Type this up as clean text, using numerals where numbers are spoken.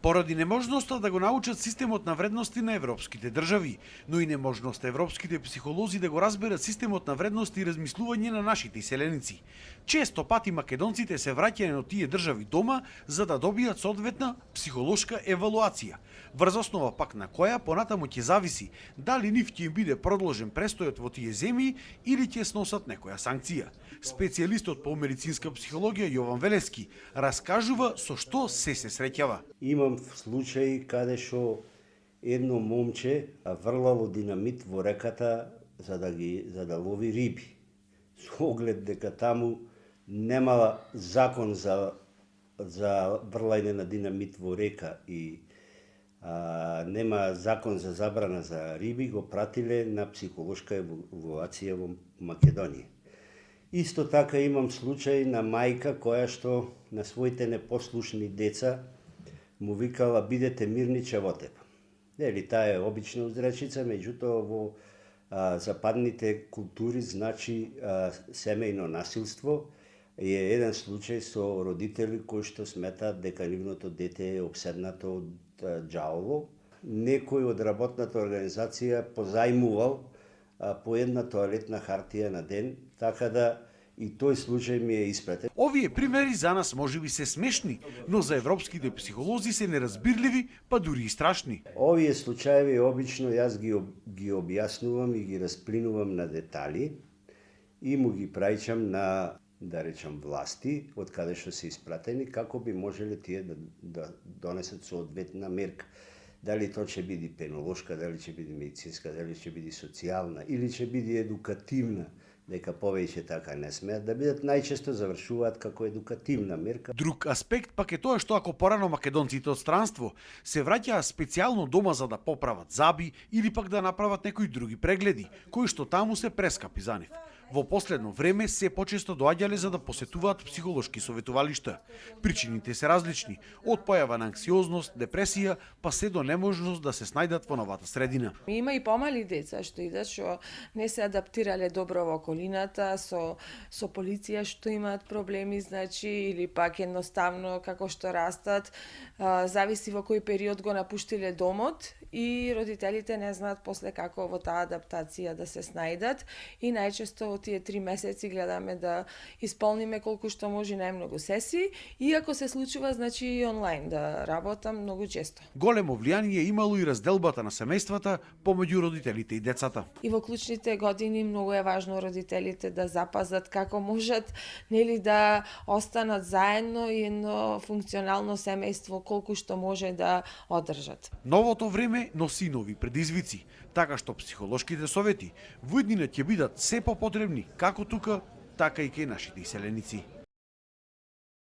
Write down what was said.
Поради неможноста да го научат системот на вредности на европските држави, но и неможноста европските психолози да го разберат системот на вредности и размислување на нашите иселеници. Често пати македонците се враќаат на тие држави дома за да добијат соодветна психолошка евалуација, врз основа пак на која понатаму ќе зависи дали нив ќе им биде продолжен престојот во тие земји или ќе сносат некоја санкција. Специјалистот по медицинска психологија Јован Велески раскажува со што се среќава. Имам случаи каде што едно момче врлало динамит во реката за да лови риби. Со оглед дека таму немала закон за врлање на динамит во река и нема закон за забрана за риби, го пратиле на психолошка евалуација во Македонија. Исто така имам случај на мајка која што на своите непослушни деца му викала бидете мирни чевотеп. Нели, таа е обична узречица, меѓутоа во западните култури значи семејно насилство. Е еден случај со родители кои што сметаат дека нивното дете е обседнато од џаоло. Некој од работната организација позајмувал по една тоалетна хартија на ден, така да и тој случај ми е испратен. Овие примери за нас можеби се смешни, но за европските психолози се неразбирливи, па дури и страшни. Овие случаеви обично јас ги објаснувам и ги расплинувам на детали и му ги праќам на, да речам, власти, од каде што се испратени, како би можеле тие да донесат соодветна мерка. Дали тоа ќе биде пенолошка, дали ќе биде медицинска, дали ќе биде социјална или ќе биде едукативна, дека повеќе така не смеат да бидат, најчесто завршуваат како едукативна мерка. Друг аспект пак е тоа што ако порано македонците од странство се враќаа специјално дома за да поправат заби или пак да направат некои други прегледи, кои што таму се прескапи за нив. Во последно време се почесто доаѓале за да посетуваат психолошки советувалишта. Причините се различни, од појава на анксиозност, депресија, па се до неможност да се снајдат во новата средина. Има и помали деца што идат што не се адаптирале добро во околината, со полиција што имаат проблеми, значи, или пак едноставно како што растат, зависи во кој период го напуштиле домот и родителите не знаат после како во таа адаптација да се снајдат и најчесто во тие 3 месеци гледаме да исполниме колку што може најмногу сесии и ако се случува, значи и онлайн да работам многу често. Големо влијание имало и разделбата на семејствата помеѓу родителите и децата. И во клучните години многу е важно родителите да запазат како можат, нели, да останат заедно и едно функционално семејство колку што може да одржат. Новото време носи нови предизвици, така што психолошките совети во иднина ќе бидат се попотребни како тука, така и кај нашите иселеници.